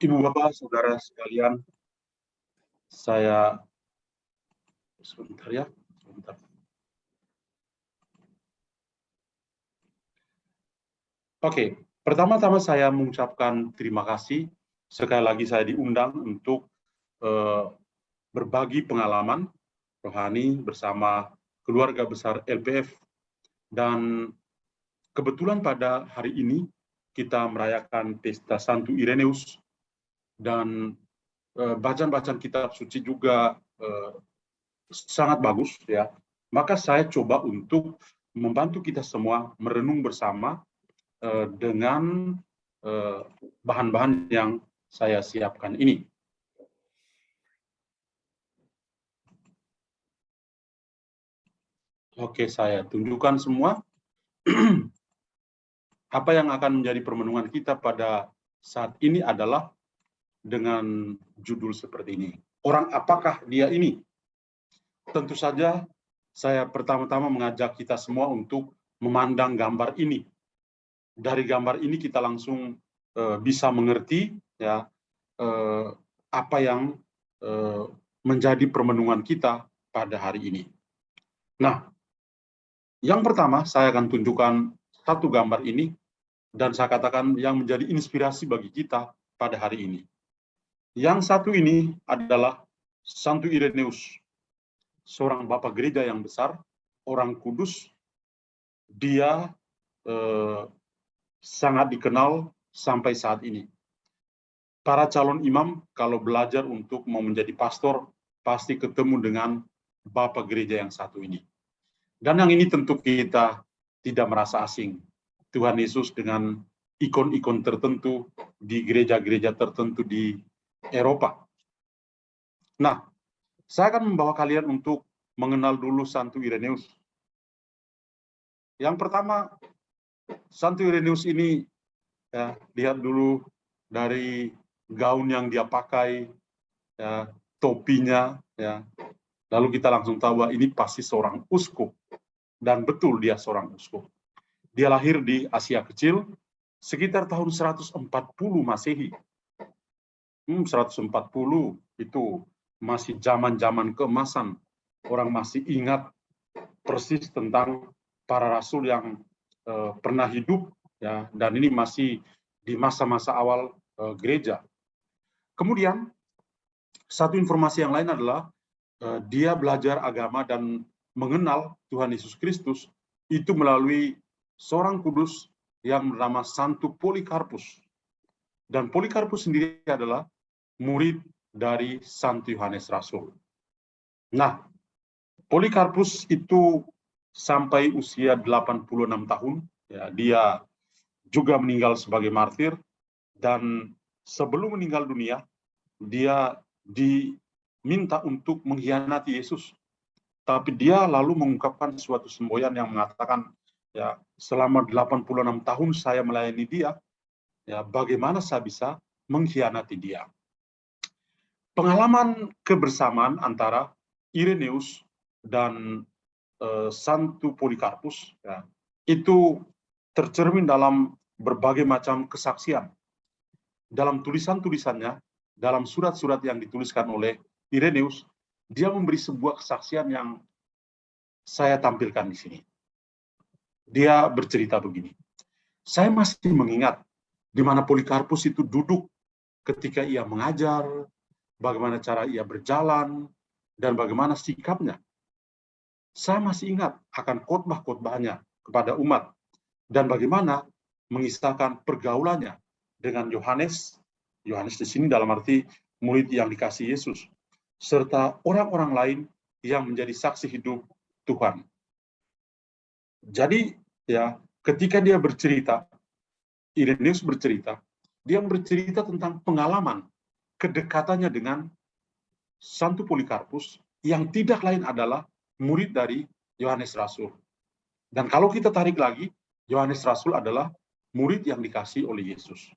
Ibu Bapak, Saudara sekalian, saya sebentar ya, sebentar. Oke, pertama-tama saya mengucapkan terima kasih. Sekali lagi saya diundang untuk eh, berbagi pengalaman rohani bersama keluarga besar LPF. Dan kebetulan pada hari ini kita merayakan Pesta Santo Ireneus dan bacaan-bacaan kitab suci juga sangat bagus ya. Maka saya coba untuk membantu kita semua merenung bersama dengan bahan-bahan yang saya siapkan ini. Oke, saya tunjukkan semua apa yang akan menjadi permenungan kita pada saat ini adalah dengan judul seperti ini. Orang apakah dia ini? Tentu saja saya pertama-tama mengajak kita semua untuk memandang gambar ini. Dari gambar ini kita langsung bisa mengerti ya apa yang menjadi permenungan kita pada hari ini. Nah, yang pertama saya akan tunjukkan satu gambar ini dan saya katakan yang menjadi inspirasi bagi kita pada hari ini. Yang satu ini adalah Santo Ireneus, seorang bapak gereja yang besar, orang kudus. Dia sangat dikenal sampai saat ini. Para calon imam kalau belajar untuk mau menjadi pastor pasti ketemu dengan bapak gereja yang satu ini. Dan yang ini tentu kita tidak merasa asing. Tuhan Yesus dengan ikon-ikon tertentu di gereja-gereja tertentu di Eropa. Nah, saya akan membawa kalian untuk mengenal dulu Santo Ireneus. Yang pertama, Santo Ireneus ini, ya, lihat dulu dari gaun yang dia pakai, ya, topinya, ya. Lalu kita langsung tahu bahwa ini pasti seorang uskup. Dan betul dia seorang uskup. Dia lahir di Asia Kecil sekitar tahun 140 Masehi. 140 itu masih zaman-zaman keemasan. Orang masih ingat persis tentang para rasul yang pernah hidup, ya, dan ini masih di masa-masa awal gereja. Kemudian satu informasi yang lain adalah dia belajar agama dan mengenal Tuhan Yesus Kristus itu melalui seorang kudus yang bernama Santo Polikarpus. Dan Polikarpus sendiri adalah murid dari Santo Yohanes Rasul. Nah, Polikarpus itu sampai usia 86 tahun, ya, dia juga meninggal sebagai martir, dan sebelum meninggal dunia, dia diminta untuk mengkhianati Yesus. Tapi dia lalu mengungkapkan suatu semboyan yang mengatakan, ya, selama 86 tahun saya melayani dia, ya, bagaimana saya bisa mengkhianati dia? Pengalaman kebersamaan antara Ireneus dan Santo Polikarpus, ya, itu tercermin dalam berbagai macam kesaksian. Dalam tulisan-tulisannya, dalam surat-surat yang dituliskan oleh Ireneus, dia memberi sebuah kesaksian yang saya tampilkan di sini. Dia bercerita begini, saya masih mengingat di mana Polikarpus itu duduk ketika ia mengajar, bagaimana cara ia berjalan, dan bagaimana sikapnya. Saya masih ingat akan khotbah-khotbahnya kepada umat, dan bagaimana mengisahkan pergaulannya dengan Yohanes. Yohanes di sini dalam arti murid yang dikasih Yesus, serta orang-orang lain yang menjadi saksi hidup Tuhan. Jadi, ya, ketika dia bercerita, Ireneus bercerita, dia bercerita tentang pengalaman kedekatannya dengan Santo Polikarpus yang tidak lain adalah murid dari Yohanes Rasul. Dan kalau kita tarik lagi, Yohanes Rasul adalah murid yang dikasih oleh Yesus.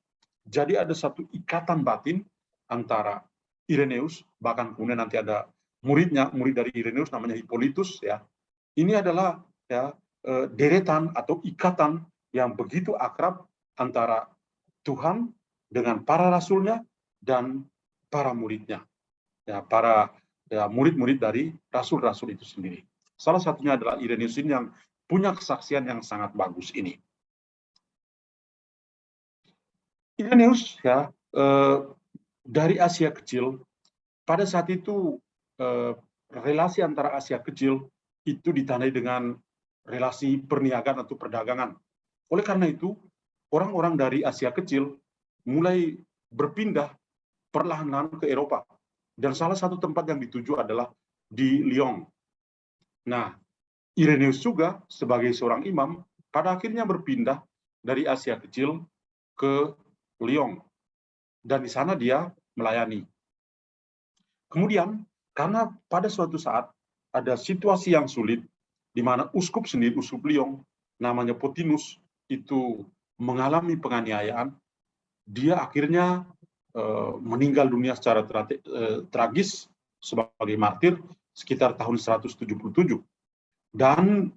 Jadi ada satu ikatan batin antara Ireneus, bahkan kemudian nanti ada muridnya, murid dari Ireneus namanya Hippolytus, ya. Ini adalah, ya, deretan atau ikatan yang begitu akrab antara Tuhan dengan para rasulnya dan para muridnya, ya, para murid-murid dari rasul-rasul itu sendiri. Salah satunya adalah Irenaeus ini yang punya kesaksian yang sangat bagus ini. Irenaeus ya dari Asia Kecil, pada saat itu relasi antara Asia Kecil itu ditandai dengan relasi perniagaan atau perdagangan. Oleh karena itu, orang-orang dari Asia Kecil mulai berpindah perlahan-lahan ke Eropa. Dan salah satu tempat yang dituju adalah di Lyon. Nah, Irenaeus juga sebagai seorang imam, pada akhirnya berpindah dari Asia Kecil ke Lyon. Dan di sana dia melayani. Kemudian, karena pada suatu saat ada situasi yang sulit, di mana uskup sendiri, uskup Lyon, namanya Potinus, itu mengalami penganiayaan, dia akhirnya meninggal dunia secara tragis sebagai martir sekitar tahun 177. Dan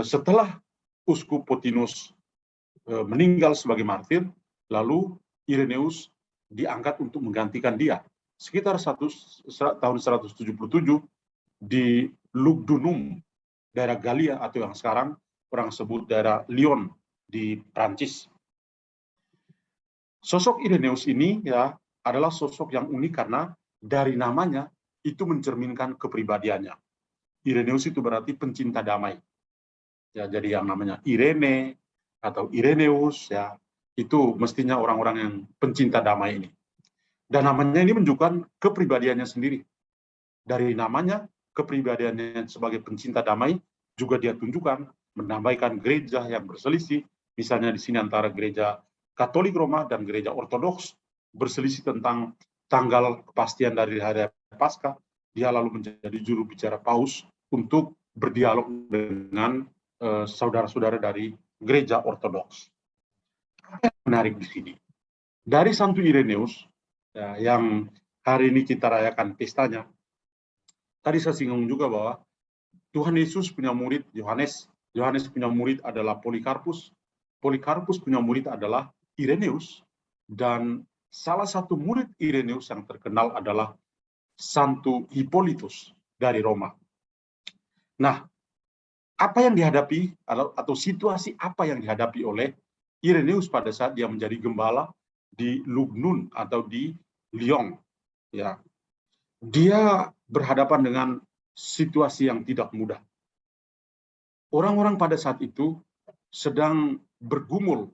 setelah uskup Potinus meninggal sebagai martir, lalu Irenaeus diangkat untuk menggantikan dia. Sekitar tahun 177 di Lugdunum, daerah Galia atau yang sekarang orang sebut daerah Lyon di Prancis. Sosok Irenaeus ini ya adalah sosok yang unik karena dari namanya itu mencerminkan kepribadiannya. Irenaeus itu berarti pencinta damai. Ya, jadi yang namanya Irene atau Irenaeus ya itu mestinya orang-orang yang pencinta damai ini. Dan namanya ini menunjukkan kepribadiannya sendiri. Dari namanya, kepribadiannya sebagai pencinta damai juga dia tunjukkan menambahkan gereja yang berselisih, misalnya di sini antara gereja Katolik Roma dan gereja Ortodoks berselisih tentang tanggal kepastian dari hari Paskah. Dia lalu menjadi juru bicara Paus untuk berdialog dengan saudara-saudara dari gereja Ortodoks. Apa yang menarik di sini? Dari Santo Irenaeus ya, yang hari ini kita rayakan pestanya, tadi saya singgung juga bahwa Tuhan Yesus punya murid Yohanes. Yohanes punya murid adalah Polikarpus. Polikarpus punya murid adalah Irenaeus. Dan salah satu murid Irenaeus yang terkenal adalah Santo Hippolytus dari Roma. Nah, apa yang dihadapi atau situasi apa yang dihadapi oleh Irenaeus pada saat dia menjadi gembala di Lugdunum atau di Lyon, ya, dia berhadapan dengan situasi yang tidak mudah. Orang-orang pada saat itu sedang bergumul.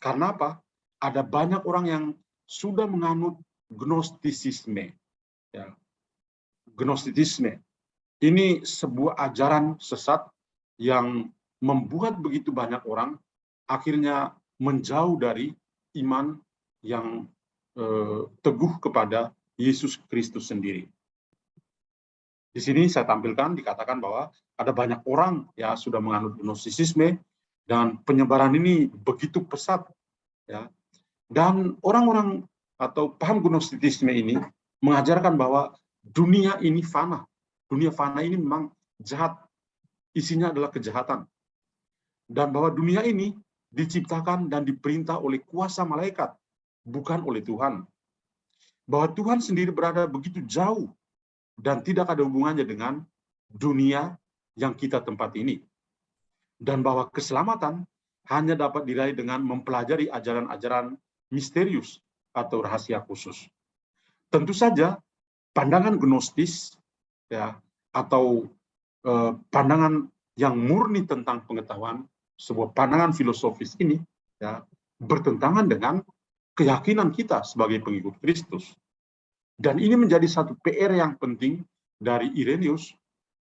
Karena apa? Ada banyak orang yang sudah menganut Gnostisisme. Ya. Gnostisisme ini sebuah ajaran sesat yang membuat begitu banyak orang akhirnya menjauh dari iman yang teguh kepada Yesus Kristus sendiri. Di sini saya tampilkan dikatakan bahwa ada banyak orang ya sudah menganut Gnostisisme dan penyebaran ini begitu pesat ya. Dan orang-orang atau paham Gnostisisme ini mengajarkan bahwa dunia ini fana. Dunia fana ini memang jahat. Isinya adalah kejahatan. Dan bahwa dunia ini diciptakan dan diperintah oleh kuasa malaikat, bukan oleh Tuhan. Bahwa Tuhan sendiri berada begitu jauh dan tidak ada hubungannya dengan dunia yang kita tempati ini. Dan bahwa keselamatan hanya dapat diraih dengan mempelajari ajaran-ajaran misterius atau rahasia khusus. Tentu saja pandangan Gnostis ya atau pandangan yang murni tentang pengetahuan, sebuah pandangan filosofis ini ya bertentangan dengan keyakinan kita sebagai pengikut Kristus. Dan ini menjadi satu PR yang penting dari Irenaeus.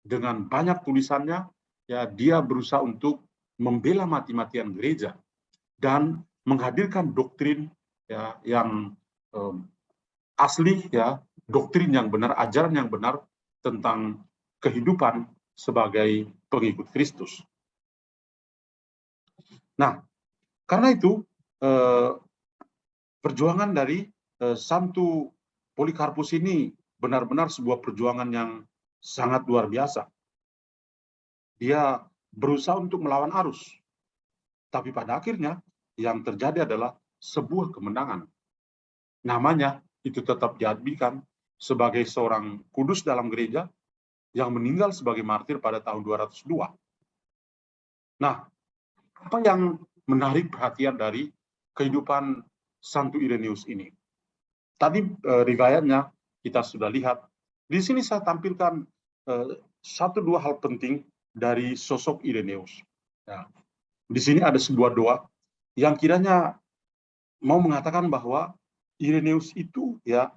Dengan banyak tulisannya ya dia berusaha untuk membela mati-matian gereja dan menghadirkan doktrin ya yang asli ya, doktrin yang benar, ajaran yang benar tentang kehidupan sebagai pengikut Kristus. Nah, karena itu perjuangan dari Santo Polikarpus ini benar-benar sebuah perjuangan yang sangat luar biasa. Dia berusaha untuk melawan arus, tapi pada akhirnya yang terjadi adalah sebuah kemenangan. Namanya itu tetap diabdikan sebagai seorang kudus dalam gereja yang meninggal sebagai martir pada tahun 202. Nah, apa yang menarik perhatian dari kehidupan Santo Ireneus ini? Tadi riwayatnya kita sudah lihat. Di sini saya tampilkan satu dua hal penting dari sosok Ireneus. Ya. Di sini ada sebuah doa yang kiranya mau mengatakan bahwa Ireneus itu ya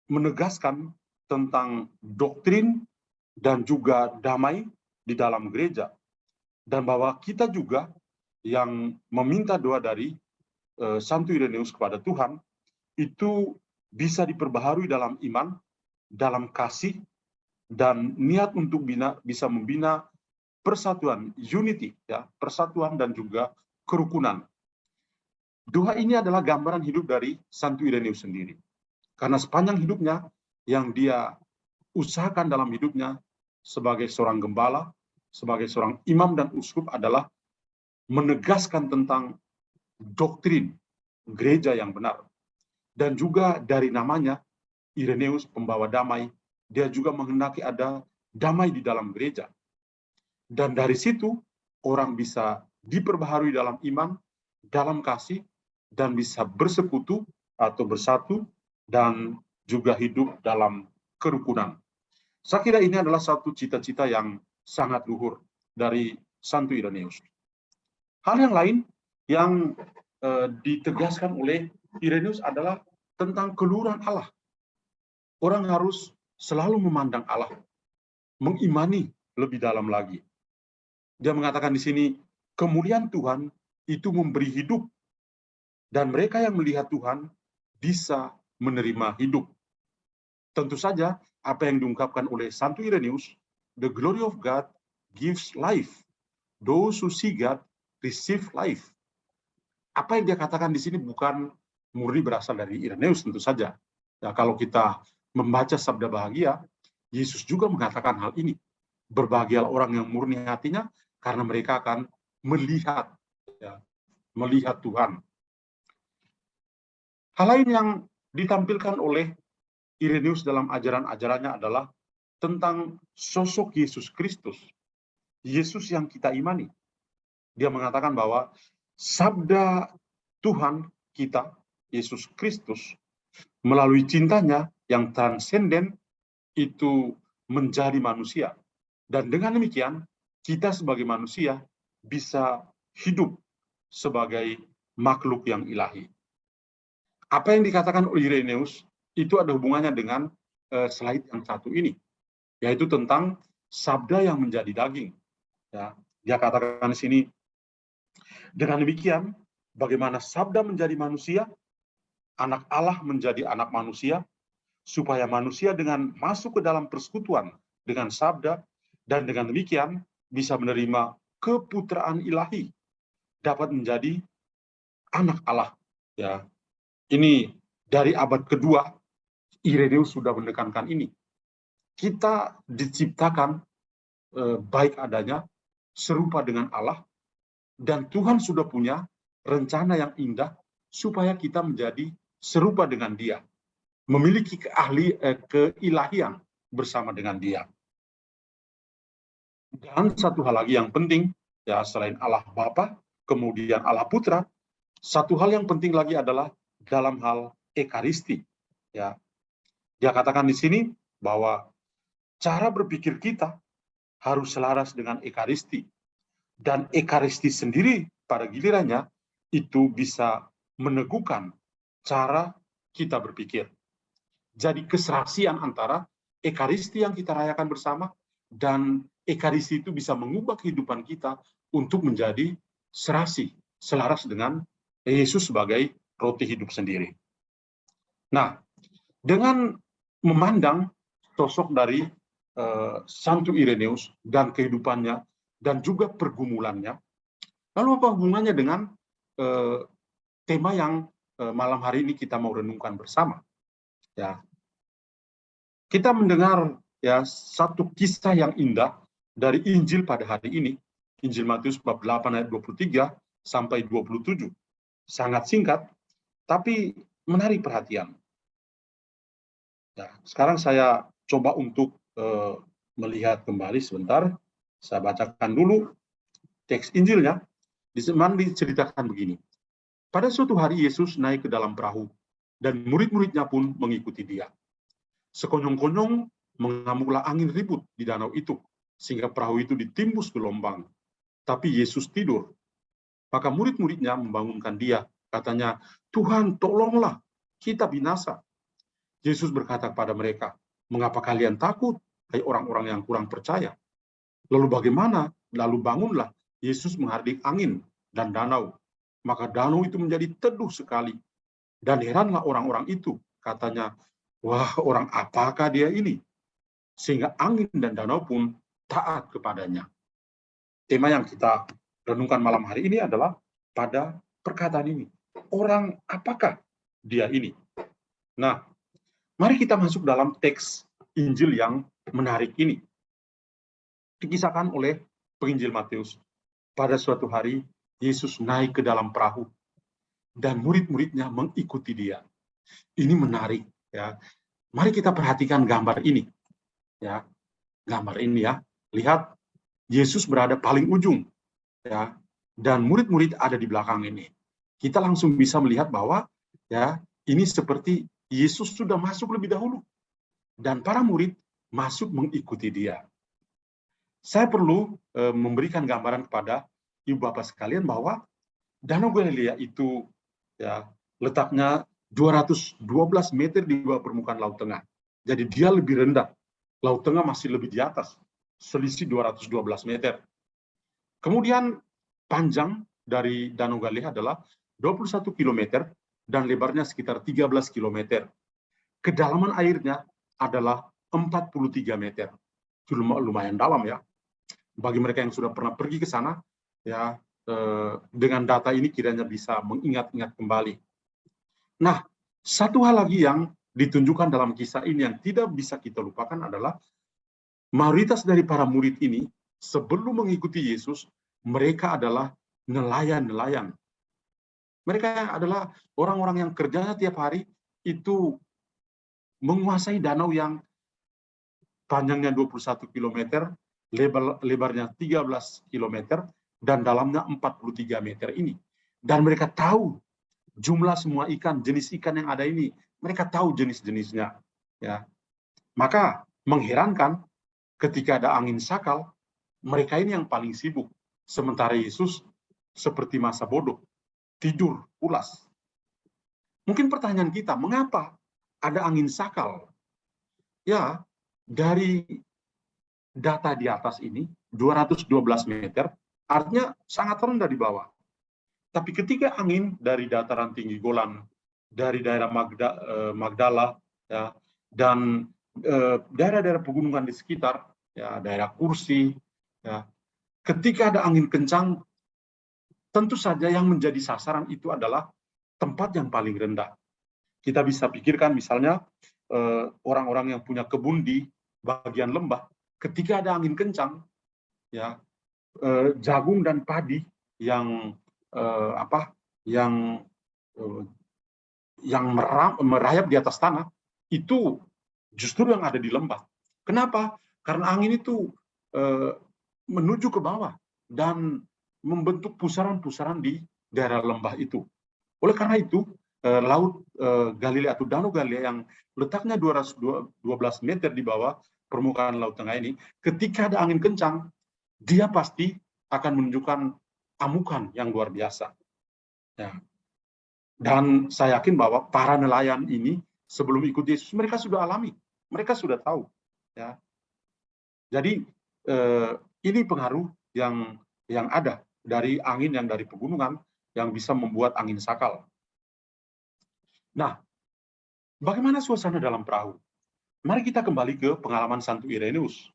menegaskan tentang doktrin dan juga damai di dalam gereja, dan bahwa kita juga yang meminta doa dari Santo Ireneus kepada Tuhan itu bisa diperbaharui dalam iman, dalam kasih, dan niat untuk bisa membina persatuan, unity, ya, persatuan dan juga kerukunan. Doa ini adalah gambaran hidup dari Santo Ireneus sendiri. Karena sepanjang hidupnya yang dia usahakan dalam hidupnya sebagai seorang gembala, sebagai seorang imam dan uskup adalah menegaskan tentang doktrin gereja yang benar. Dan juga dari namanya, Ireneus, pembawa damai, dia juga menghendaki ada damai di dalam gereja. Dan dari situ, orang bisa diperbaharui dalam iman, dalam kasih, dan bisa bersekutu atau bersatu, dan juga hidup dalam kerukunan. Saya kira ini adalah satu cita-cita yang sangat luhur dari Santo Ireneus. Hal yang lain yang ditegaskan oleh Ireneus adalah tentang keluhuran Allah. Orang harus selalu memandang Allah, mengimani lebih dalam lagi. Dia mengatakan di sini, kemuliaan Tuhan itu memberi hidup, dan mereka yang melihat Tuhan bisa menerima hidup. Tentu saja, apa yang diungkapkan oleh Santo Ireneus, the glory of God gives life. Those who see God receive life. Apa yang dia katakan di sini bukan murni berasal dari Ireneus, tentu saja. Ya, kalau kita membaca Sabda Bahagia, Yesus juga mengatakan hal ini. Berbahagialah orang yang murni hatinya, karena mereka akan melihat, ya, melihat Tuhan. Hal lain yang ditampilkan oleh Ireneus dalam ajaran-ajarannya adalah tentang sosok Yesus Kristus, Yesus yang kita imani. Dia mengatakan bahwa sabda Tuhan kita, Yesus Kristus, melalui cintanya yang transenden itu menjadi manusia. Dan dengan demikian, kita sebagai manusia bisa hidup sebagai makhluk yang ilahi. Apa yang dikatakan oleh Ireneus itu ada hubungannya dengan slide yang satu ini, yaitu tentang sabda yang menjadi daging. Ya, dia katakan di sini, dengan demikian, bagaimana sabda menjadi manusia, anak Allah menjadi anak manusia, supaya manusia dengan masuk ke dalam persekutuan dengan sabda, dan dengan demikian bisa menerima keputraan ilahi, dapat menjadi anak Allah. Ya, ini dari abad kedua, Ireneus sudah menekankan ini. Kita diciptakan baik adanya, serupa dengan Allah, dan Tuhan sudah punya rencana yang indah supaya kita menjadi serupa dengan Dia, memiliki keilahian bersama dengan Dia. Dan satu hal lagi yang penting, ya, selain Allah Bapa, kemudian Allah Putra, satu hal yang penting lagi adalah dalam hal ekaristi. Ya, dia katakan di sini bahwa cara berpikir kita harus selaras dengan ekaristi. Dan ekaristi sendiri pada gilirannya itu bisa meneguhkan cara kita berpikir. Jadi keserasian antara ekaristi yang kita rayakan bersama dan ekaristi itu bisa mengubah kehidupan kita untuk menjadi serasi, selaras dengan Yesus sebagai roti hidup sendiri. Nah, dengan memandang sosok dari Santo Ireneus dan kehidupannya dan juga pergumulannya, lalu apa hubungannya dengan tema yang malam hari ini kita mau renungkan bersama? Ya, kita mendengar ya satu kisah yang indah dari Injil pada hari ini, Injil Matius bab 8 ayat 23 sampai 27. Sangat singkat, tapi menarik perhatian. Nah, sekarang saya coba untuk melihat kembali sebentar. Saya bacakan dulu teks Injilnya. Di sana diceritakan begini. Pada suatu hari Yesus naik ke dalam perahu, dan murid-muridnya pun mengikuti dia. Sekonyong-konyong mengamuklah angin ribut di danau itu, sehingga perahu itu ditimbus gelombang. Tapi Yesus tidur. Maka murid-muridnya membangunkan dia. Katanya, Tuhan, tolonglah, kita binasa. Yesus berkata kepada mereka, mengapa kalian takut, hai orang-orang yang kurang percaya? Lalu bagaimana? Lalu bangunlah. Yesus menghardik angin dan danau. Maka danau itu menjadi teduh sekali. Dan heranlah orang-orang itu. Katanya, wah, orang apakah dia ini? Sehingga angin dan danau pun taat kepadanya. Tema yang kita renungkan malam hari ini adalah pada perkataan ini. Orang apakah dia ini? Nah, mari kita masuk dalam teks Injil yang menarik ini. Dikisahkan oleh penginjil Matius. Pada suatu hari, Yesus naik ke dalam perahu dan murid-muridnya mengikuti dia. Ini menarik, ya. Mari kita perhatikan gambar ini, ya. Gambar ini, ya. Lihat, Yesus berada paling ujung, ya, dan murid-murid ada di belakang ini. Kita langsung bisa melihat bahwa, ya, ini seperti Yesus sudah masuk lebih dahulu, dan para murid masuk mengikuti dia. Saya perlu memberikan gambaran kepada ibu bapak sekalian bahwa Danau Galilea itu, ya, letaknya 212 meter di bawah permukaan Laut Tengah. Jadi dia lebih rendah. Laut Tengah masih lebih di atas, selisih 212 meter. Kemudian panjang dari Danau Galilea adalah 21 km dan lebarnya sekitar 13 km. Kedalaman airnya adalah 43 meter. Lumayan dalam, ya. Bagi mereka yang sudah pernah pergi ke sana, ya, dengan data ini kiranya bisa mengingat-ingat kembali. Nah, satu hal lagi yang ditunjukkan dalam kisah ini yang tidak bisa kita lupakan adalah mayoritas dari para murid ini sebelum mengikuti Yesus, mereka adalah nelayan-nelayan. Mereka adalah orang-orang yang kerjanya tiap hari itu menguasai danau yang panjangnya 21 km, lebarnya 13 km, dan dalamnya 43 meter ini. Dan mereka tahu jumlah semua ikan, jenis ikan yang ada ini. Mereka tahu jenis-jenisnya. Ya. Maka mengherankan ketika ada angin sakal, mereka ini yang paling sibuk. Sementara Yesus seperti masa bodoh, tidur, pulas. Mungkin pertanyaan kita, mengapa ada angin sakal? Ya, dari data di atas ini, 212 meter, artinya sangat rendah di bawah. Tapi ketika angin dari dataran tinggi Golan, dari daerah Magdala, ya, dan daerah-daerah pegunungan di sekitar, ya, daerah Kursi, ya, ketika ada angin kencang, tentu saja yang menjadi sasaran itu adalah tempat yang paling rendah. Kita bisa pikirkan misalnya orang-orang yang punya kebun di bagian lembah, ketika ada angin kencang, ya, jagung dan padi yang yang merayap di atas tanah itu justru yang ada di lembah. Kenapa? Karena angin itu menuju ke bawah dan membentuk pusaran-pusaran di daerah lembah itu. Oleh karena itu, Laut Galilea atau Danau Galilea yang letaknya 212 meter di bawah permukaan Laut Tengah ini, ketika ada angin kencang, dia pasti akan menunjukkan amukan yang luar biasa. Ya. Dan saya yakin bahwa para nelayan ini sebelum ikut Yesus, mereka sudah alami, mereka sudah tahu. Ya. Jadi ini pengaruh yang ada dari angin yang dari pegunungan yang bisa membuat angin sakal. Nah, bagaimana suasana dalam perahu? Mari kita kembali ke pengalaman Santo Ireneus.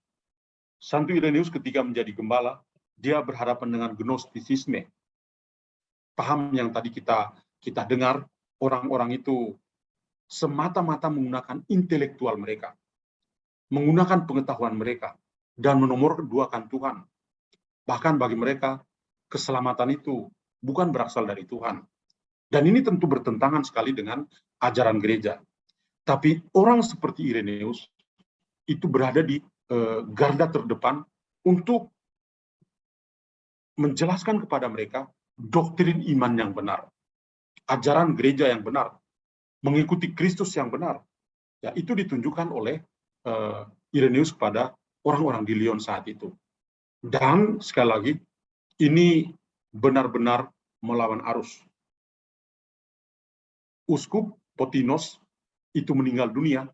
Santo Ireneus ketika menjadi gembala, dia berhadapan dengan gnostisisme. Paham yang tadi kita dengar, orang-orang itu semata-mata menggunakan intelektual mereka, menggunakan pengetahuan mereka, dan menomorduakan Tuhan. Bahkan bagi mereka, keselamatan itu bukan berasal dari Tuhan. Dan ini tentu bertentangan sekali dengan ajaran gereja. Tapi orang seperti Ireneus itu berada di garda terdepan untuk menjelaskan kepada mereka doktrin iman yang benar, ajaran gereja yang benar, mengikuti Kristus yang benar. Ya, itu ditunjukkan oleh Ireneus kepada orang-orang di Lyon saat itu. Dan sekali lagi, ini benar-benar melawan arus. Uskup Photinos itu meninggal dunia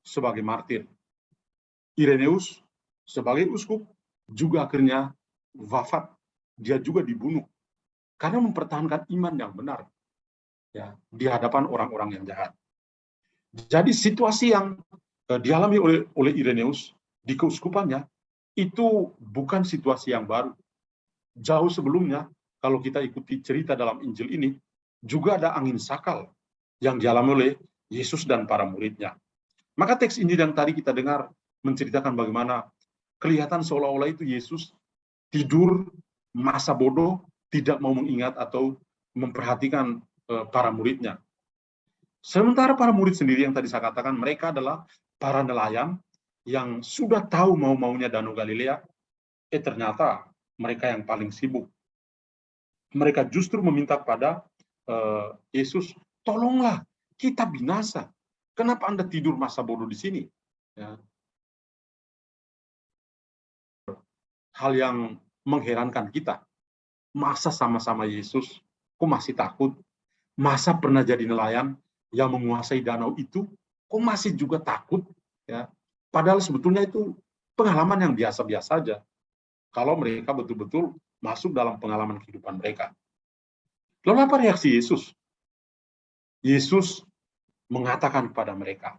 sebagai martir. Ireneus sebagai uskup juga akhirnya wafat. Dia juga dibunuh karena mempertahankan iman yang benar, ya, di hadapan orang-orang yang jahat. Jadi situasi yang dialami oleh Ireneus di keuskupannya itu bukan situasi yang baru. Jauh sebelumnya, kalau kita ikuti cerita dalam Injil ini, juga ada angin sakal yang dialami oleh Yesus dan para muridnya. Maka teks Injil yang tadi kita dengar menceritakan bagaimana kelihatan seolah-olah itu Yesus tidur, masa bodoh, tidak mau mengingat atau memperhatikan para muridnya. Sementara para murid sendiri yang tadi saya katakan, mereka adalah para nelayan yang sudah tahu mau-maunya Danau Galilea, ternyata mereka yang paling sibuk. Mereka justru meminta kepada Yesus, tolonglah, kita binasa. Kenapa Anda tidur masa bodoh di sini? Ya. Hal yang mengherankan kita. Masa sama-sama Yesus, kok masih takut? Masa pernah jadi nelayan yang menguasai danau itu, kok masih juga takut? Ya. Padahal sebetulnya itu pengalaman yang biasa-biasa saja. Kalau mereka betul-betul masuk dalam pengalaman kehidupan mereka. Lalu apa reaksi Yesus? Yesus mengatakan kepada mereka,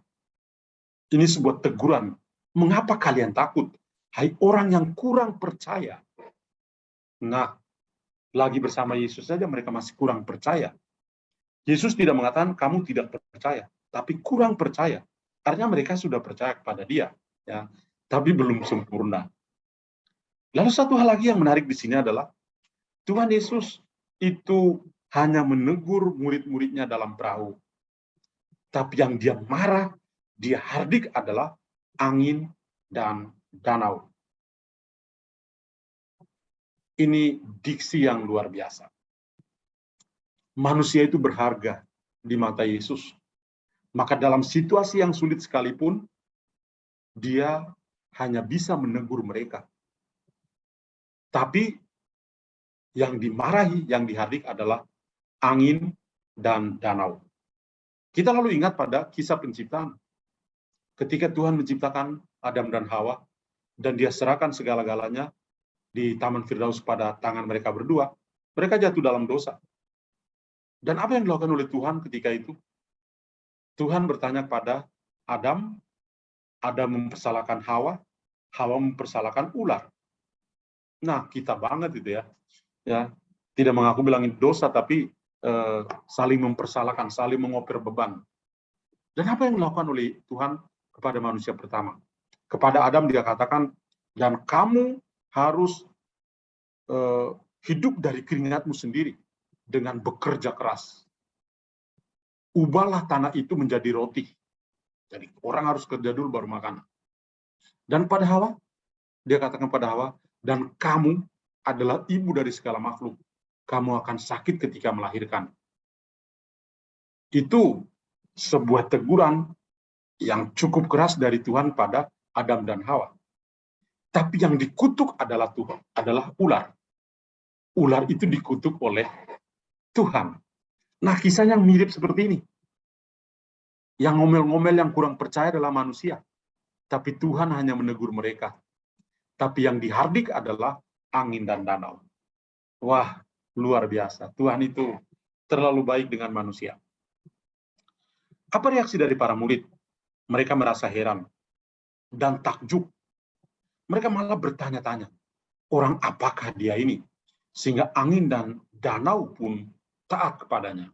ini sebuah teguran, mengapa kalian takut? Hai orang yang kurang percaya. Nah, lagi bersama Yesus saja mereka masih kurang percaya. Yesus tidak mengatakan kamu tidak percaya, tapi kurang percaya. Artinya mereka sudah percaya kepada Dia, ya, tapi belum sempurna. Lalu satu hal lagi yang menarik di sini adalah Tuhan Yesus itu hanya menegur murid-muridnya dalam perahu. Tapi yang dia marah, dia hardik adalah angin dan danau. Ini diksi yang luar biasa. Manusia itu berharga di mata Yesus. Maka dalam situasi yang sulit sekalipun, dia hanya bisa menegur mereka. Tapi yang dimarahi, yang dihardik adalah angin dan danau. Kita lalu ingat pada kisah penciptaan. Ketika Tuhan menciptakan Adam dan Hawa, dan Dia serahkan segala-galanya di Taman Firdaus pada tangan mereka berdua, mereka jatuh dalam dosa. Dan apa yang dilakukan oleh Tuhan ketika itu? Tuhan bertanya kepada Adam, Adam mempersalahkan Hawa, Hawa mempersalahkan ular. Nah, kita banget itu ya, tidak mengaku bilangin dosa, tapi saling mempersalahkan, saling mengoper beban. Dan apa yang dilakukan oleh Tuhan kepada manusia pertama? Kepada Adam dia katakan, dan kamu harus hidup dari keringatmu sendiri dengan bekerja keras. Ubahlah tanah itu menjadi roti. Jadi orang harus kerja dulu baru makan. Dan pada Hawa, dia katakan pada Hawa, dan kamu adalah ibu dari segala makhluk. Kamu akan sakit ketika melahirkan. Itu sebuah teguran yang cukup keras dari Tuhan pada Adam dan Hawa. Tapi yang dikutuk adalah Tuhan, adalah ular. Ular itu dikutuk oleh Tuhan. Nah, kisahnya mirip seperti ini. Yang ngomel-ngomel, yang kurang percaya adalah manusia. Tapi Tuhan hanya menegur mereka. Tapi yang dihardik adalah angin dan danau. Wah, luar biasa. Tuhan itu terlalu baik dengan manusia. Apa reaksi dari para murid? Mereka merasa heran dan takjub. Mereka malah bertanya-tanya, orang apakah dia ini? Sehingga angin dan danau pun taat kepadanya.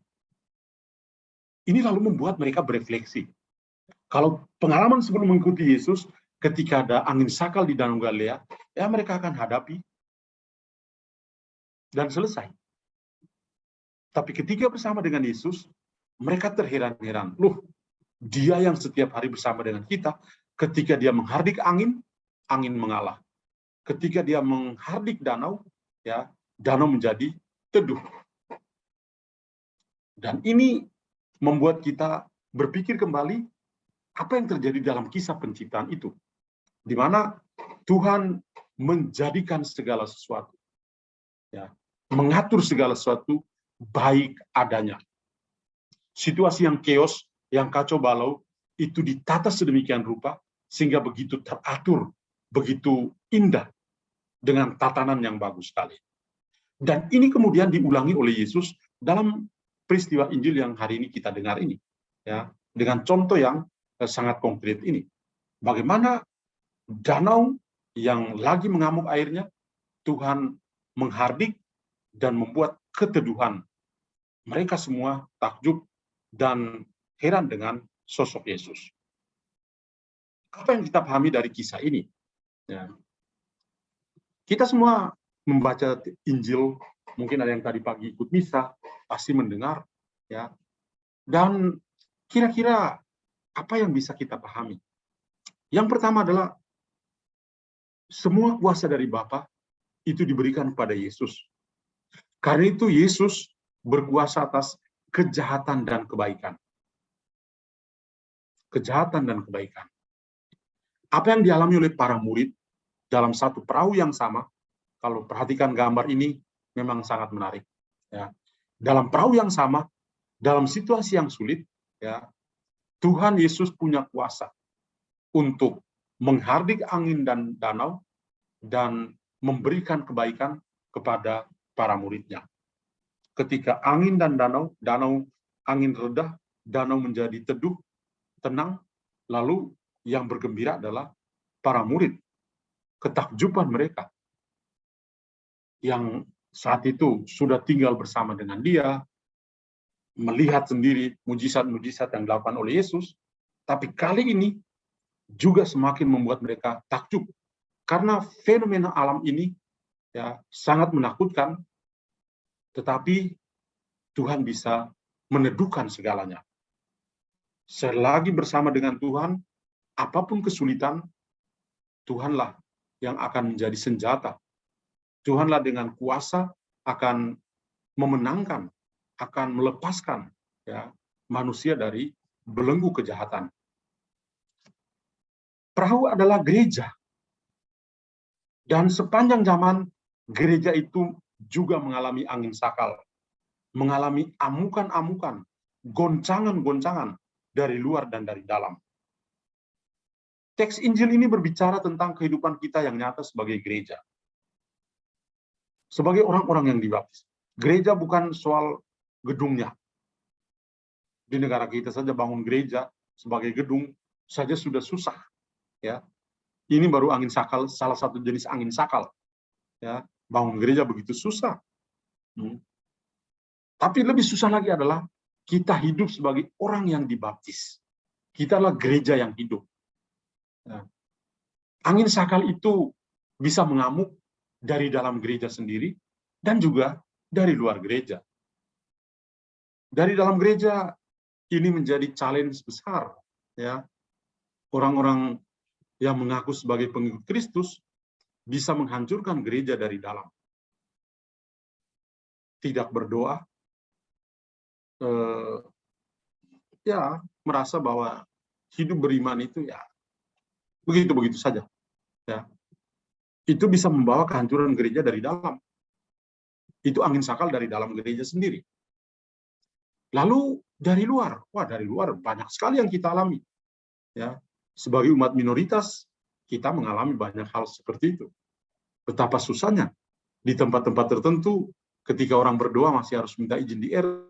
Ini lalu membuat mereka berefleksi. Kalau pengalaman sebelum mengikuti Yesus, ketika ada angin sakal di Danau Galilea, ya mereka akan hadapi dan selesai. Tapi ketika bersama dengan Yesus, mereka terheran-heran. Loh, dia yang setiap hari bersama dengan kita, ketika dia menghardik angin, angin mengalah. Ketika dia menghardik danau, ya, danau menjadi teduh. Dan ini membuat kita berpikir kembali apa yang terjadi dalam kisah penciptaan itu, di mana Tuhan menjadikan segala sesuatu, ya, mengatur segala sesuatu baik adanya. Situasi yang chaos, yang kacau balau, itu ditata sedemikian rupa sehingga begitu teratur, begitu indah, dengan tatanan yang bagus sekali. Dan ini kemudian diulangi oleh Yesus dalam peristiwa Injil yang hari ini kita dengar ini, ya, dengan contoh yang sangat konkret ini. Bagaimana danau yang lagi mengamuk airnya, Tuhan menghardik dan membuat keteduhan. Mereka semua takjub dan heran dengan sosok Yesus. Apa yang kita pahami dari kisah ini? Ya. Kita semua membaca Injil, mungkin ada yang tadi pagi ikut misa, pasti mendengar, ya. Dan kira-kira apa yang bisa kita pahami? Yang pertama adalah semua kuasa dari Bapa itu diberikan kepada Yesus. Karena itu Yesus berkuasa atas kejahatan dan kebaikan. Kejahatan dan kebaikan. Apa yang dialami oleh para murid dalam satu perahu yang sama, kalau perhatikan gambar ini memang sangat menarik. Ya. Dalam perahu yang sama, dalam situasi yang sulit, ya, Tuhan Yesus punya kuasa untuk menghardik angin dan danau dan memberikan kebaikan kepada para muridnya. Ketika angin dan danau, angin reda, danau menjadi teduh, tenang, lalu yang bergembira adalah para murid. Ketakjuban mereka yang saat itu sudah tinggal bersama dengan dia, melihat sendiri mujizat-mujizat yang dilakukan oleh Yesus, tapi kali ini juga semakin membuat mereka takjub. Karena fenomena alam ini, ya, sangat menakutkan, tetapi Tuhan bisa meneduhkan segalanya. Selagi bersama dengan Tuhan, apapun kesulitan, Tuhanlah yang akan menjadi senjata. Tuhanlah dengan kuasa akan memenangkan, akan melepaskan, ya, manusia dari belenggu kejahatan. Perahu adalah gereja. Dan sepanjang zaman, gereja itu juga mengalami angin sakal, mengalami amukan-amukan, goncangan-goncangan dari luar dan dari dalam. Teks Injil ini berbicara tentang kehidupan kita yang nyata sebagai gereja. Sebagai orang-orang yang dibaptis. Gereja bukan soal gedungnya. Di negara kita saja bangun gereja sebagai gedung saja sudah susah. Ya. Ini baru angin sakal, salah satu jenis angin sakal. Ya, bangun gereja begitu susah. Tapi lebih susah lagi adalah kita hidup sebagai orang yang dibaptis. Kita adalah gereja yang hidup. Ya. Angin sakal itu bisa mengamuk dari dalam gereja sendiri dan juga dari luar gereja. Dari dalam gereja ini menjadi challenge besar, ya. Orang-orang yang mengaku sebagai pengikut Kristus bisa menghancurkan gereja dari dalam. Tidak berdoa, ya, merasa bahwa hidup beriman itu ya begitu-begitu saja. Ya. Itu bisa membawa kehancuran gereja dari dalam. Itu angin sakal dari dalam gereja sendiri. Lalu dari luar, dari luar banyak sekali yang kita alami. Ya, sebagai umat minoritas, kita mengalami banyak hal seperti itu. Betapa susahnya di tempat-tempat tertentu, ketika orang berdoa masih harus minta izin di RT,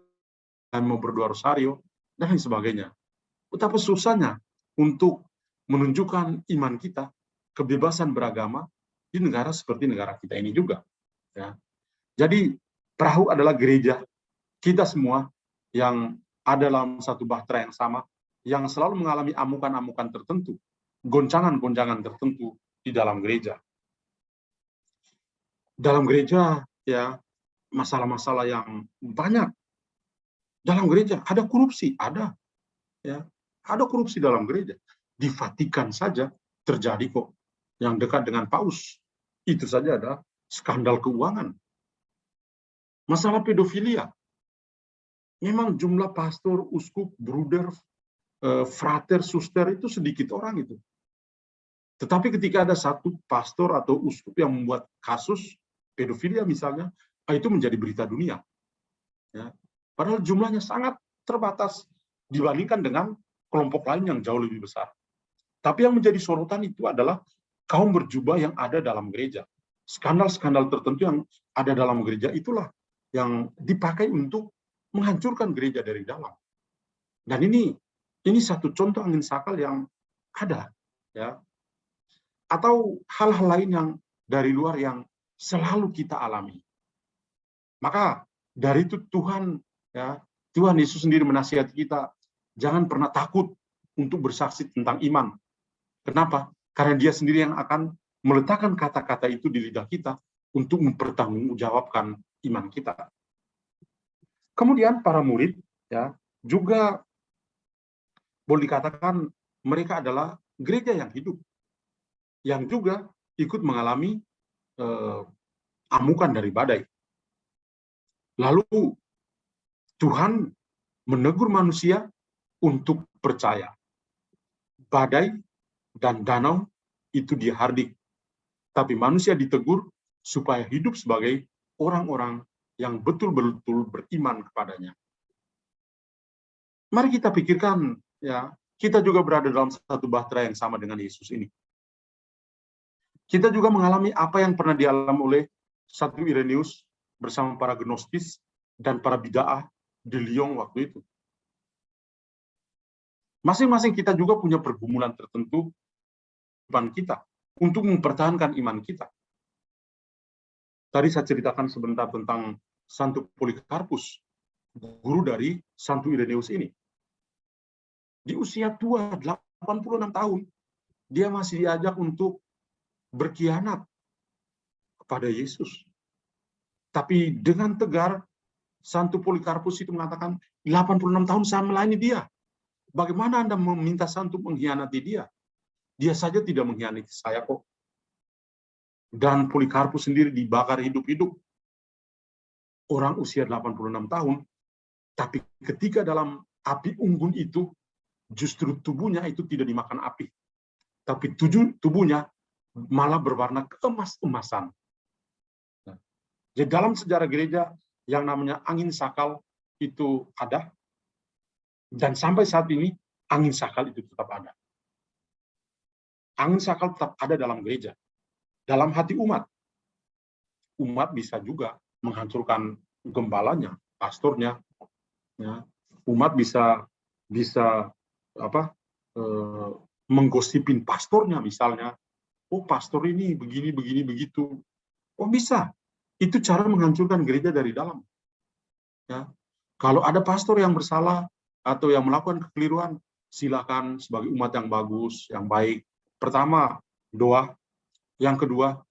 dan mau berdoa rosario, dan lain sebagainya. Betapa susahnya untuk menunjukkan iman kita, kebebasan beragama di negara seperti negara kita ini juga. Ya. Jadi perahu adalah gereja kita semua yang ada dalam satu bahtera yang sama, yang selalu mengalami amukan-amukan tertentu, goncangan-goncangan tertentu di dalam gereja. Dalam gereja, ya, masalah-masalah yang banyak Dalam gereja ada korupsi, ada, ya, ada korupsi dalam gereja. Di Vatikan saja terjadi kok, yang dekat dengan Paus. Itu saja ada skandal keuangan. Masalah pedofilia. Memang jumlah pastor, uskup, bruder, frater, suster itu sedikit orang itu. Tetapi ketika ada satu pastor atau uskup yang membuat kasus pedofilia misalnya, itu menjadi berita dunia. Ya. Padahal jumlahnya sangat terbatas dibandingkan dengan kelompok lain yang jauh lebih besar. Tapi yang menjadi sorotan itu adalah kaum berjubah yang ada dalam gereja. Skandal-skandal tertentu yang ada dalam gereja itulah yang dipakai untuk menghancurkan gereja dari dalam. Dan ini satu contoh angin sakal yang ada, ya. Atau hal-hal lain yang dari luar yang selalu kita alami. Maka dari itu Tuhan, ya, Tuhan Yesus sendiri menasihati kita, jangan pernah takut untuk bersaksi tentang iman. Kenapa? Karena Dia sendiri yang akan meletakkan kata-kata itu di lidah kita untuk mempertanggungjawabkan iman kita. Kemudian para murid, ya, juga boleh dikatakan mereka adalah gereja yang hidup, yang juga ikut mengalami amukan dari badai. Lalu Tuhan menegur manusia untuk percaya. Badai dan danau itu dihardik, tapi manusia ditegur supaya hidup sebagai orang-orang yang betul-betul beriman kepadanya. Mari kita pikirkan, ya, kita juga berada dalam satu bahtera yang sama dengan Yesus ini. Kita juga mengalami apa yang pernah dialami oleh Satu Ireneus bersama para Gnostis dan para Bid'ah di Lyon waktu itu. Masing-masing kita juga punya pergumulan tertentu iman kita untuk mempertahankan iman kita. Tadi saya ceritakan sebentar tentang Santo Polikarpus, guru dari Santo Ireneus ini. Di usia tua, 86 tahun, dia masih diajak untuk berkhianat kepada Yesus. Tapi dengan tegar, Santo Polikarpus itu mengatakan, 86 tahun saya melayani dia. Bagaimana Anda meminta saya untuk mengkhianati dia? Dia saja tidak mengkhianati saya kok. Dan Polikarpus sendiri dibakar hidup-hidup. Orang usia 86 tahun, tapi ketika dalam api unggun itu, justru tubuhnya itu tidak dimakan api. Tapi tubuhnya malah berwarna keemas-emasan. Nah, jadi dalam sejarah gereja yang namanya angin sakal itu ada, dan sampai saat ini angin sakal itu tetap ada. Angin sakal tetap ada dalam gereja, dalam hati umat. Umat bisa juga menghancurkan gembalanya, pastornya. Ya. Umat bisa menggosipin pastornya misalnya. Oh, pastor ini begini, begitu. Oh, bisa. Itu cara menghancurkan gereja dari dalam. Ya. Kalau ada pastor yang bersalah atau yang melakukan kekeliruan, silakan sebagai umat yang bagus, yang baik. Pertama, doa. Yang kedua,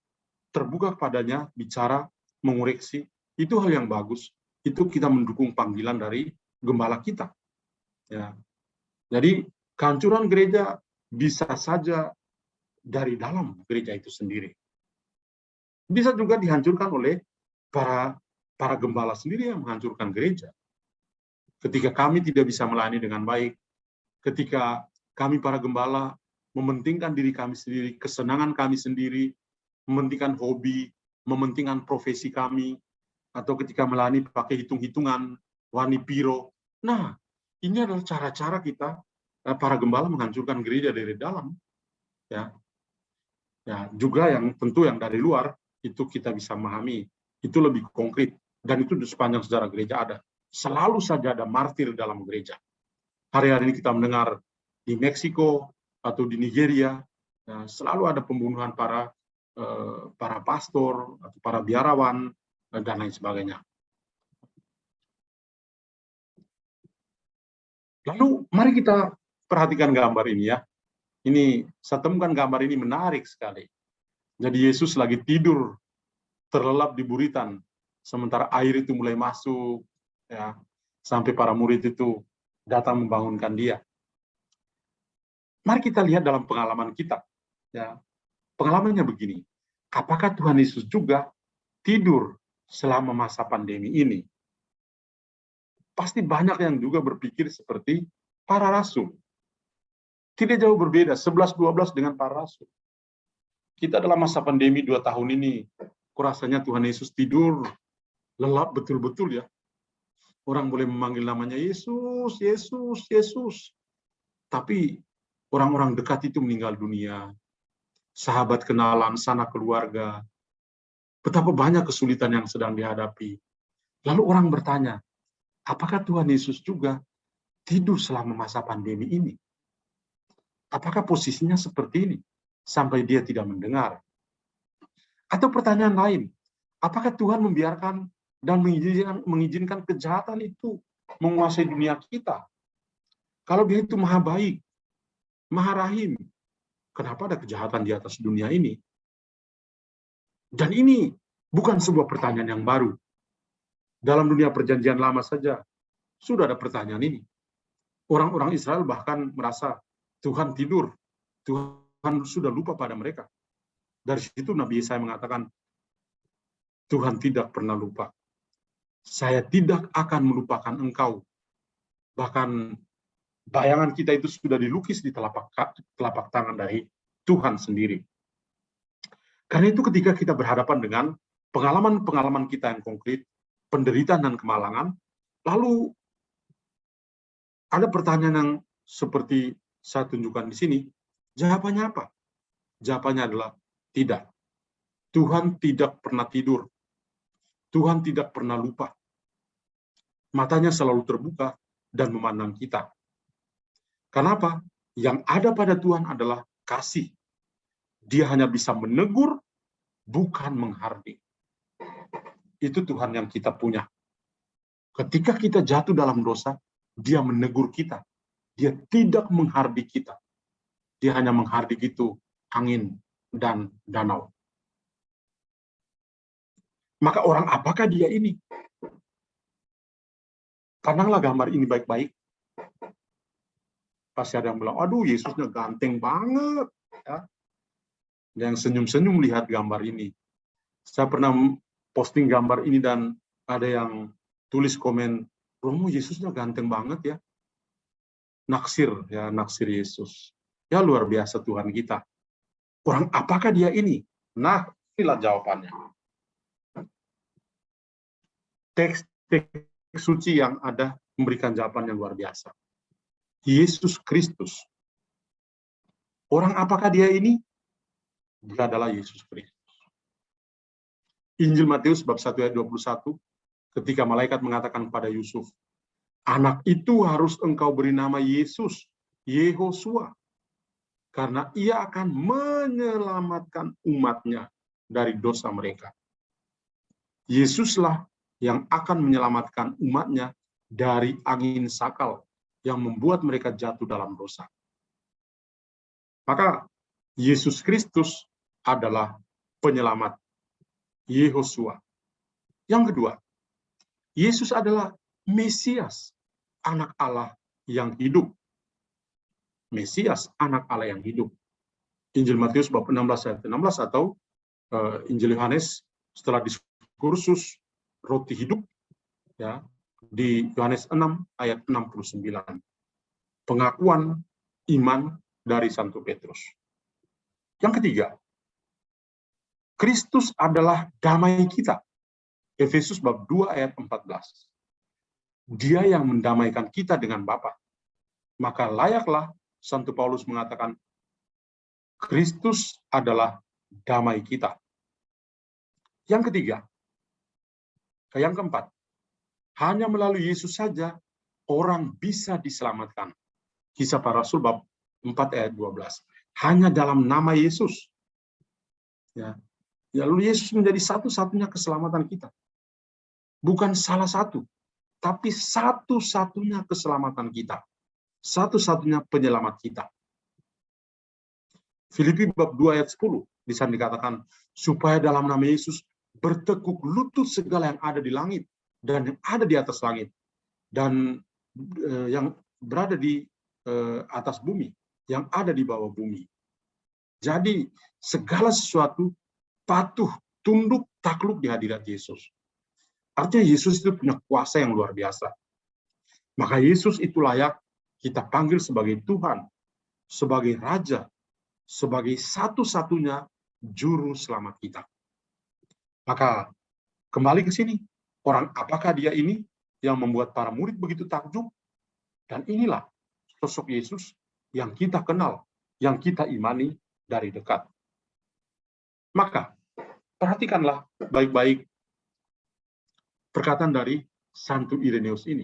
terbuka kepadanya, bicara, mengoreksi. Itu hal yang bagus. Itu kita mendukung panggilan dari gembala kita. Ya. Jadi, kehancuran gereja bisa saja dari dalam gereja itu sendiri. Bisa juga dihancurkan oleh para gembala sendiri yang menghancurkan gereja. Ketika kami tidak bisa melayani dengan baik, ketika kami para gembala mementingkan diri kami sendiri, kesenangan kami sendiri, mementingkan hobi, mementingkan profesi kami, atau ketika melayani pakai hitung-hitungan, wani piro. Nah, ini adalah cara-cara kita, para gembala menghancurkan gereja dari dalam. Ya. Ya, juga yang tentu yang dari luar itu kita bisa memahami, itu lebih konkret, dan itu di sepanjang sejarah gereja ada. Selalu saja ada martir dalam gereja. Hari-hari ini kita mendengar di Meksiko atau di Nigeria, ya, selalu ada pembunuhan para pastor atau para biarawan dan lain sebagainya. Lalu mari kita perhatikan gambar ini, ya. Ini saya temukan gambar ini menarik sekali. Jadi Yesus lagi tidur terlelap di buritan, sementara air itu mulai masuk, ya. sampai para murid itu datang membangunkan dia. Mari kita lihat dalam pengalaman kita. Ya, pengalamannya begini. Apakah Tuhan Yesus juga tidur selama masa pandemi ini? Pasti banyak yang juga berpikir seperti para rasul. Tidak jauh berbeda, 11-12 dengan para rasul. Kita dalam masa pandemi 2 tahun ini, kurasanya Tuhan Yesus tidur, lelap betul-betul ya. Orang boleh memanggil namanya Yesus, Yesus, Yesus. Tapi orang-orang dekat itu meninggal dunia. Sahabat kenalan, sanak keluarga. Betapa banyak kesulitan yang sedang dihadapi. Lalu orang bertanya, apakah Tuhan Yesus juga tidur selama masa pandemi ini? Apakah posisinya seperti ini? Sampai dia tidak mendengar. Atau pertanyaan lain, apakah Tuhan membiarkan dan mengizinkan kejahatan itu menguasai dunia kita? Kalau dia itu maha baik, maha rahim, kenapa ada kejahatan di atas dunia ini? Dan ini bukan sebuah pertanyaan yang baru. Dalam dunia perjanjian lama saja, sudah ada pertanyaan ini. Orang-orang Israel bahkan merasa Tuhan tidur, Tuhan sudah lupa pada mereka. Dari situ Nabi Yesaya mengatakan, Tuhan tidak pernah lupa. Saya tidak akan melupakan engkau. Bahkan bayangan kita itu sudah dilukis di telapak tangan dari Tuhan sendiri. Karena itu ketika kita berhadapan dengan pengalaman-pengalaman kita yang konkret, penderitaan dan kemalangan, lalu ada pertanyaan yang seperti saya tunjukkan di sini, jawabannya apa? Jawabannya adalah tidak. Tuhan tidak pernah tidur. Tuhan tidak pernah lupa. Matanya selalu terbuka dan memandang kita. Kenapa? Yang ada pada Tuhan adalah kasih. Dia hanya bisa menegur, bukan menghardik. Itu Tuhan yang kita punya. Ketika kita jatuh dalam dosa, dia menegur kita. Dia tidak menghardik kita. Dia hanya menghardik itu angin dan danau. Maka orang apakah dia ini? Pandanglah gambar ini baik-baik. Pasti ada yang bilang, aduh Yesusnya ganteng banget. Ya. Yang senyum-senyum lihat gambar ini. Saya pernah posting gambar ini dan ada yang tulis komen, Romo Yesusnya ganteng banget ya. Naksir Yesus. Ya luar biasa Tuhan kita. Orang apakah dia ini? Nah, inilah jawabannya. Teks suci yang ada memberikan jawaban yang luar biasa. Yesus Kristus. Orang apakah dia ini? Dia adalah Yesus Kristus. Injil Matius bab 1 ayat 21, ketika malaikat mengatakan pada Yusuf, anak itu harus engkau beri nama Yesus, Yehosua, karena ia akan menyelamatkan umatnya dari dosa mereka. Yesuslah yang akan menyelamatkan umatnya dari angin sakal yang membuat mereka jatuh dalam dosa. Maka Yesus Kristus adalah penyelamat, Yehosua. Yang kedua, Yesus adalah Mesias, anak Allah yang hidup. Mesias, anak Allah yang hidup. Injil Matius bab 16 ayat 16 atau Injil Yohanes setelah diskursus roti hidup ya di Yohanes 6 ayat 69. Pengakuan iman dari Santo Petrus. Yang ketiga, Kristus adalah damai kita. Efesus bab 2 ayat 14. Dia yang mendamaikan kita dengan Bapa. Maka layaklah Santo Paulus mengatakan, Kristus adalah damai kita. Yang ketiga, yang keempat, hanya melalui Yesus saja orang bisa diselamatkan. Kisah Para Rasul bab 4 ayat 12. Hanya dalam nama Yesus. Ya. Lalu Yesus menjadi satu-satunya keselamatan kita. Bukan salah satu, tapi satu-satunya keselamatan kita. Satu-satunya penyelamat kita. Filipi bab 2 ayat 10 di sana dikatakan, supaya dalam nama Yesus bertekuk lutut segala yang ada di langit dan yang ada di atas langit, dan yang berada di atas bumi, yang ada di bawah bumi. Jadi segala sesuatu patuh, tunduk, takluk di hadirat Yesus. Artinya Yesus itu punya kuasa yang luar biasa. Maka Yesus itu layak kita panggil sebagai Tuhan, sebagai Raja, sebagai satu-satunya juru selamat kita. Maka kembali ke sini, orang apakah dia ini yang membuat para murid begitu takjub? Dan inilah sosok Yesus yang kita kenal, yang kita imani dari dekat. Maka perhatikanlah baik-baik perkataan dari Santo Irenaeus ini.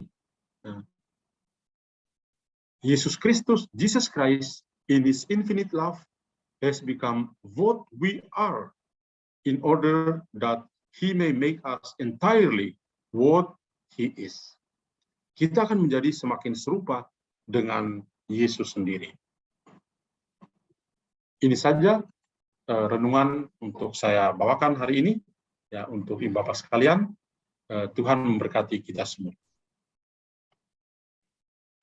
Jesus Christ in his infinite love has become what we are in order that he may make us entirely what he is. Kita akan menjadi semakin serupa dengan Yesus sendiri. Ini saja renungan untuk saya bawakan hari ini, ya, untuk Ibu Bapak sekalian. Tuhan memberkati kita semua.